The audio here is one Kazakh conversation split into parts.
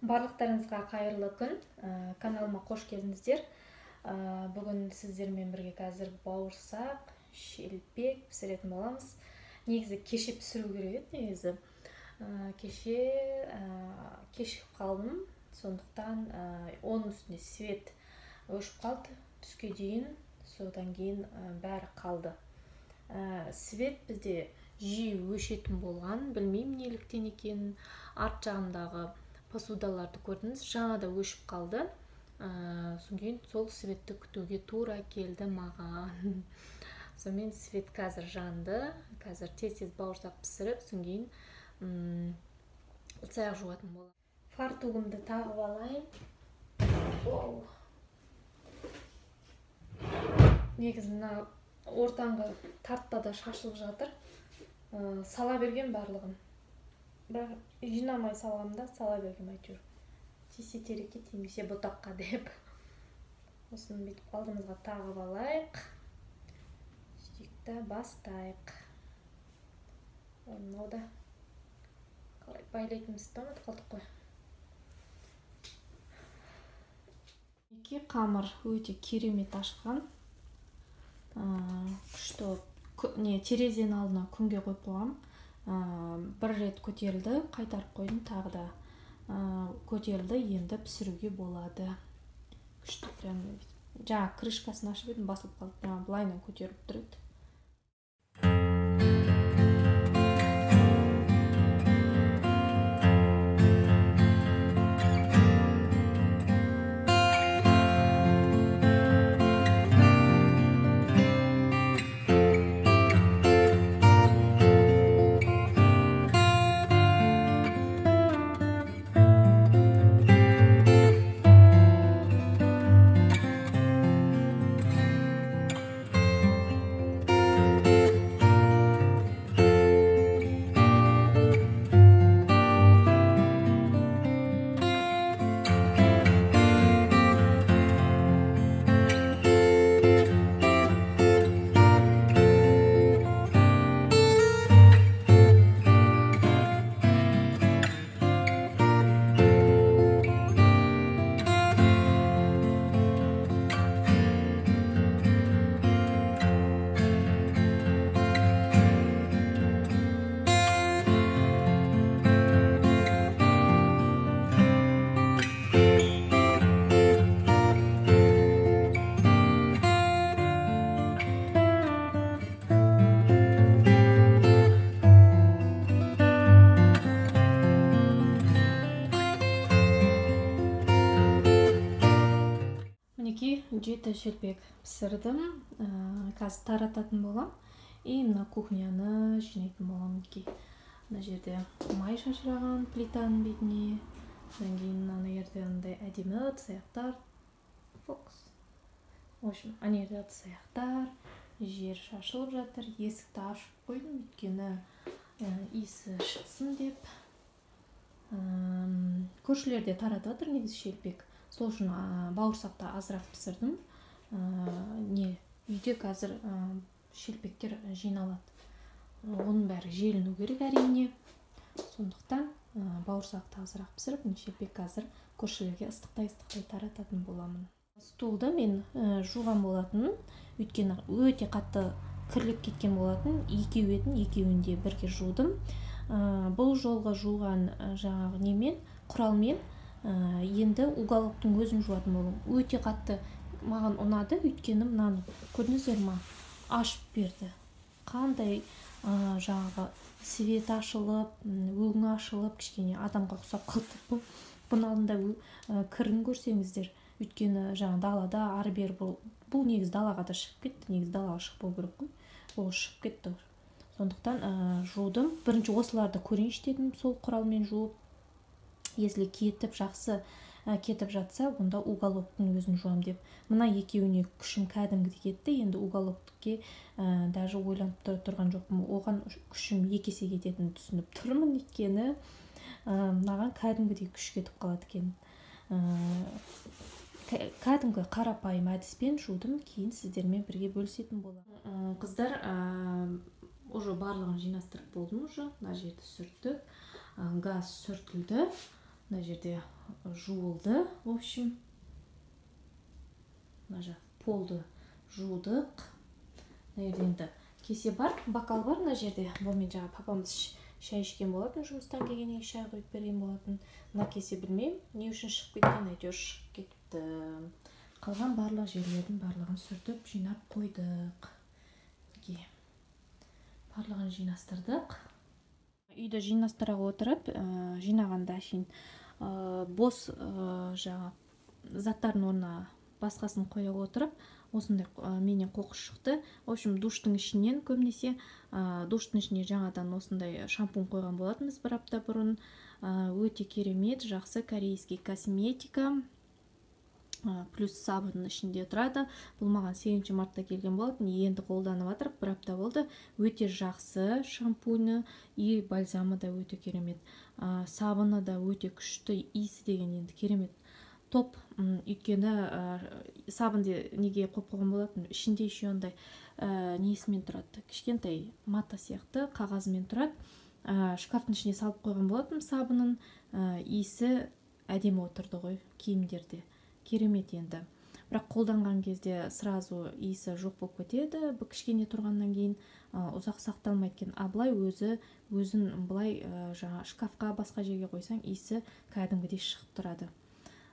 Барлықтарыңызға қайырлы күн. Каналыма қош келдіңіздер. Бүгін сіздермен бірге қазір бауырсақ, шелпек пісіретін боламыз. Негізі кеше пісіру керек еді, негізі. Кешігіп қалдым. Сондықтан оның үстіне свет өшіп қалды түске дейін. Содан кейін бәрі қалды. Свет бізде жиі өшетін болған, білмеймін неліктен екенін. Арт жағымдағы посудаларды көрдіңіз, жаңа да өшіп қалды. Содан кейін сол светті күтуге тура келді маған. Сонымен свет қазір жанды. Қазір тез бауырсақ пісіріп, содан кейін ыдыс-аяқ жуатын боламын. Фартугымды тағып алайын. Негізі мына ортаңғы тартпада шашылып жатыр. Сала берген барлығын. Бірақ жинамай салғанда сала берген әйтеуір. Тисе терекке, тимесе бұтаққа деп. Осыны бүйтіп алдымызға тағып алайық. Сөйтіп бастайық. Мынау да қалай байлайтынымызды ұмытып қалдық қой. Қамыр өте керемет ашқан. Күшті терезенің алдына күнге қойып қойғам. Бір рет көтерілді, қайтарып қойдым, тағы да көтерілді, енді пісіруге болады. Күшті прям жаңа крышкасын ашып едім, басылып қалды. Былайынан көтеріп тұр еді. Жеті шелпек пісірдім. Қазір тарататын болам. Мына кухняны жинайтын болам. Мына жерде май шашыраған плитаның бетіне. Содан кейін ана жерде андай әдемі ыдыс-аяқтар. Фокус. В общем, ана жерде ыдыс-аяқтар, жер шашылып жатыр. Есікті ашып қойдым, өйткені иісі шықсын деп. Көршілерде таратып жатыр негізі шелпек. Сол үшін бауырсақты азырақ пісірдім. Үйде қазір шелпектер жиналады. Оның бәрі желіну керек әрине. Сондықтан бауырсақты азырақ пісіріп, шелпек қазір көршілерге ыстықтай тарататын боламын. Стулды мен жуған болатын, өйткені өте қатты кірлеп кеткен болатын. Екеуін де бірге жудым. Бұл жолғы жуған жаңағы немен, құралмен енді уголоктың өзін жуатын болым. Өте қатты маған ұнады, өйткені мынаны көрдіңіздер ма? Ашып берді. Қандай жаңағы свет ашылып, өң ашылып, кішкене адамға ұқсап қалды. Бұның алдында кірін көрсеңіздер, өйткені жаңа далада ары-бері бұл негіз далаға да шығып кетті. Негіз далаға шықпау керек қой. Ол шығып кетті. Сондықтан жудым. Бірінші осыларды көрейінші дедім, сол құралмен жуып. Если жақсы кетіп жатса, онда уголоктың өзін жуам деп. Мына екеуіне күшім кәдімгідей кетті. Енді уголоктке даже ойланып тұрған жоқпын. Оған күшім екесе кететінін түсініп тұрмын, өйткені маған кәдімгідей күш кетіп қалады екен. Кәдімгі қарапайым әдіспен жудым, кейін сіздермен бірге бөлісетін боламын. Қыздар, уже барлығын жинастырып болдым уже. Мына жерді сүрттік. Газ сүртілді. мына жерде жуылды. В общем, мына жақ полды жудық. Мына жерде енді кесе бар, бокал бар мына жерде. Бұнымен жаңа папамыз шай ішкен болатын, жұмыстан келгеннен кейін шай қойып берген болатын. Мына кесе білмеймін не үшін шығып кеткен, әйтеуір шығып кетті. Қалған барлық жерлердің барлығын сүртіп жинап қойдық. Барлығын жинастырдық. Үйді жинастыра отырып, жинағанда әшейін бос жаңа заттардың орнына басқасын қоя отырып, осындай менен қоқыс шықты. В общем, душтың ішінен көбінесе душтың ішіне жаңадан осындай шампунь қойған болатынбыз бір апта бұрын. Өте керемет, жақсы корейский косметика. Плюс сабынның ішінде тұрады. Бұл маған 8 мартта келген болатын. Енді қолданып жатырмын, бір апта болды. Өте жақсы шампуні, и бальзамы да өте керемет. Сабыны да өте күшті, иісі деген енді керемет. Топ, өйткені сабынды неге қойып қойған болатын, ішінде еще ондай несімен тұрады, кішкентай мата сияқты қағазымен тұрады. Шкафтың ішіне салып қойған болатын сабынын, иісі әдемі отырды ғой киімдерде. Керемет енді. Бірақ қолданған кезде сразу иісі жоқ болып кетеді. Бұл кішкене тұрғаннан кейін ұзақ сақталмайды екен. Былай өзін былай жаңа шкафқа басқа жерге қойсаң, иісі кәдімгідей шығып тұрады.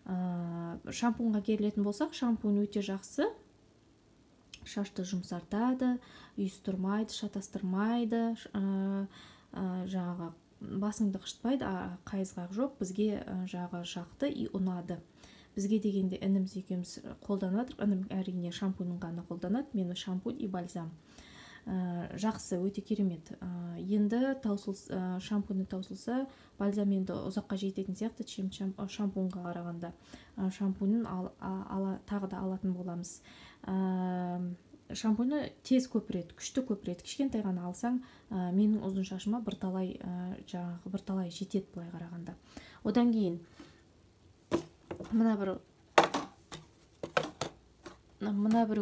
Шампуньға келетін болсақ, шампунь өте жақсы. Шашты жұмсартады, үйістірмайды, шатастырмайды, жаңағы басыңды қышытпайды, қайызғақ жоқ. Бізге жағы жақты и ұнады. Бізге дегенде ініміз екеуміз қолданып жатырмық. Інім әрине шампуньін ғана қолданады, мені шампунь и бальзам. Жақсы, өте керемет. Енді шампуньі таусылса, бальзам енді ұзаққа жететін сияқты, шампуньға қарағанда. Шампуньін тағы да алатын боламыз. Шампуньі тез көпіреді, күшті көпіреді. Кішкентай ғана алсаң, менің ұзын шашыма бірталай жетеді былай қарағанда. Одан кейін мына бір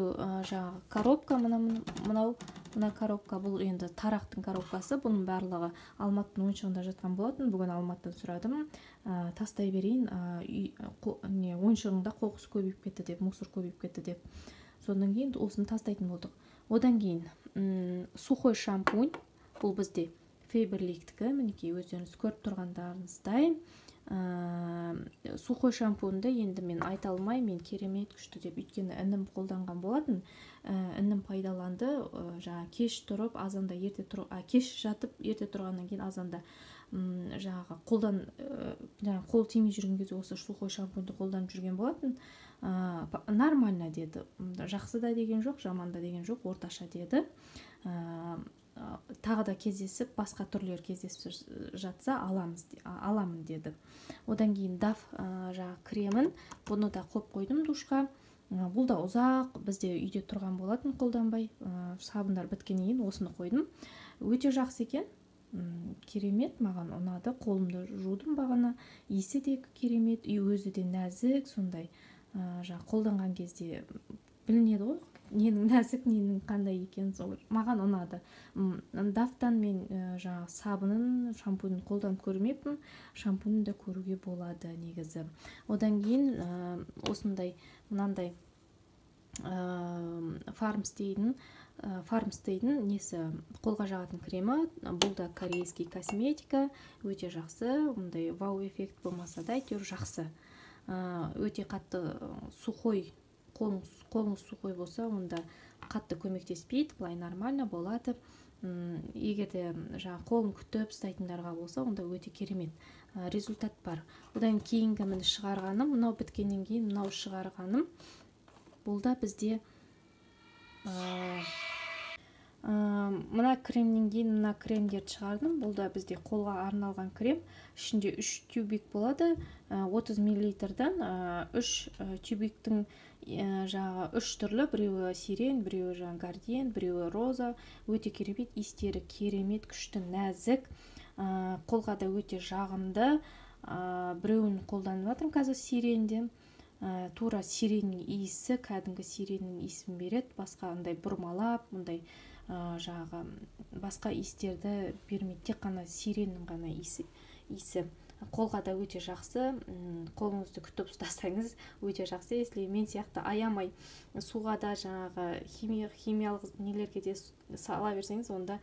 жаңағы коробка, мына коробка, бұл енді тарақтың коробкасы. Бұның барлығы Алматының ойыншығында жатқан болатын. Бүгін Алматыдан сұрадым, тастай берейін, ойыншығында қоқыс көбейіп кетті деп, мусор көбейіп кетті деп. Содан кейін осыны тастайтын болдық. Одан кейін сухой шампунь, бұл бізде Фейберликтікі, мінекей өздеріңіз көріп тұрғандарыңыздай. Сухой шампуньді енді мен айта алмай, мен керемет күшті деп, өйткені інім қолданған болатын. Інім пайдаланды, кеш тұрып, азанда ерте тұрып, кеш жатып, ерте тұрғаннан кейін азанда жаңағы қол тимей жүрген кезде осы сухой шампуньді қолданып жүрген болатын. Нормально деді. Жақсы да деген жоқ, жаман да деген жоқ, орташа деді. Тағы да кездесіп, басқа түрлер кездесіп жатса аламын деді. Одан кейін DAF кремін, бұны да қойып қойдым душқа. Бұл да ұзақ бізде үйде тұрған болатын, қолданбай. Сабындар біткеннен кейін осыны қойдым. Өте жақсы екен, керемет, маған ұнады. Қолымды жудым бағана, иісі де керемет, өзі де нәзік, сондай қолданған кезде білінеді ғой, ненің нәзік, ненің қандай екен, маған ұнады. DAF-тан мен сабынын, шампуньін қолданып көрмеппін, шампуньін да көруге болады негізі. Одан кейін осындай мынандай Farmstay'дің несі қолға жағатын кремі. Бұл да корейский косметика, өте жақсы, мұндай вау-эффект болмаса да, әйтеуір жақсы. Өте қатты сухой, қолыңыз сухой болса, онда қатты көмектеспейді, былай нормально болады. Егер де қолын күтіп ұстайтындарға болса, онда өте керемет результат бар. Одан кейінгі мені шығарғаным, мынау біткеннен кейін мынау шығарғаным. Бұл да бізде мына кремнен кейін мына кремдерді шығардым. Бұл да бізде қолға арналған крем. Ішінде 3 тюбик болады. 30 мл-дан 3 тюбиктің 3 түрлі, біреуі сирен, біреуі гардиен, біреуі роза. Өте керемет, иістері керемет, күшті, нәзік. Қолға да өте жағымды. Біреуін қолданып жатырмын қазір сиренде. Тура сиреннің иісі, кәдімгі сиреннің иісін береді. Басқа андай бұрмалап, мұндай басқа иістерді бермейді, тек қана сиреннің ғана иісі. қолға да өте жақсы. Қолыңызды күтіп ұстасаңыз өте жақсы. Если мен сияқты аямай суға да жаңағы химиялық нелерге де сала берсеңіз, онда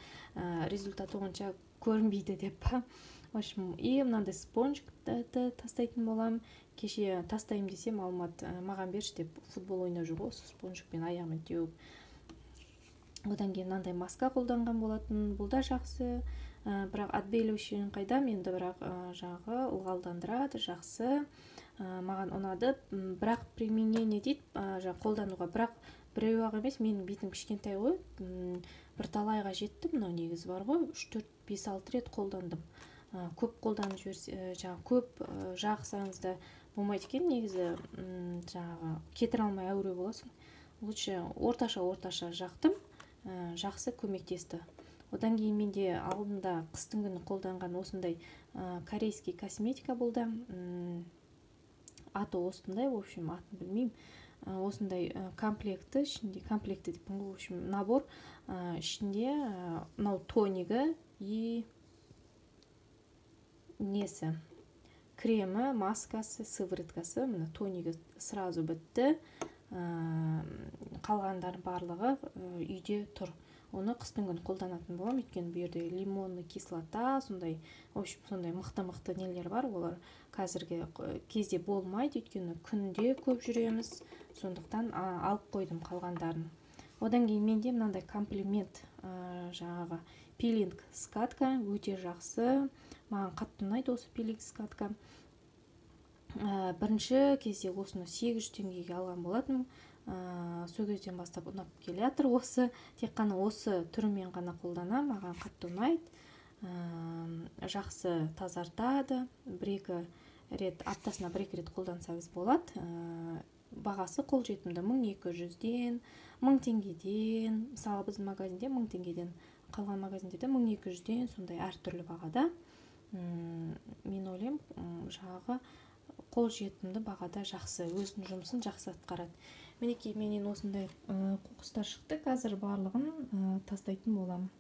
результаты онша көрінбейді деп. В общем, и мынандай спонжикті тастайтын болам. Кеше тастаймын десем, Алмат маған берші деп футбол ойнап жүр ғой, осы спонжикпен аяғымды теуіп. Одан кейін мынандай маска қолданған болатын. Бұл да жақсы. Бірақ отбеливающий қайдам, енді бірақ жағы ылғалдандырады, жақсы. Маған ұнады. Бірақ применение дейді, қолдануға. Бірақ біреу-ақ емес, менің бетім кішкентай ғой. Бірталайға жетті, мынау негізі бар ғой. 3-4-5-6 рет қолдандым. Көп қолданып жіберсе, көп жақсаңыз да болмайды екен, негізі жаңағы кетіре алмай әуре боласың. Лучше орташа жақтым, жақсы көмектесті. Одан кейін менде алдында қыстың күні қолданған осындай корейский косметика болды. Аты осындай, в общем, атын білмеймін. Осындай комплекті, ішінде комплекті деппін ғой, в общем, набор. Ішінде мынау тонигі и несі, кремі, маскасы, сывороткасы. Мына тонигі сразу бітті. Қалғандар барлығы үйде тұр. Оны қыстың күні қолданатын болам, өйткені бұл жерде лимонный кислота, сондай, в общем, сондай мықты нелер бар. Олар қазіргі кезде болмайды, өйткені күнде көп жүреміз. Сондықтан алып қойдым қалғандарын. Одан кейін менде мынандай комплимент жаңағы пилинг скатка өте жақсы. Маған қатты ұнайды осы пилинг скатка. Бірінші кезде осыны 800 теңгеге алған болатым. Сол кезден бастап ұнап келе жатыр осы. Тек қана осы түрімен ғана қолданам. Маған қатты ұнайды. Жақсы тазартады. Аптасына 1-2 рет қолдансаңыз болады. Бағасы қолжетімді, 1200-ден, 1000 теңгеден. Мысалы біздің магазинде 1000 теңгеден, қалған магазиндерде 1200-ден, сондай әртүрлі бағада. Мен ойлаймын, жаңағы қолжетімді бағада жақсы, өзінің жұмысын жақсы атқарады. Менен осындай қоқыстар шықты, қазір барлығын тастайтын боламын.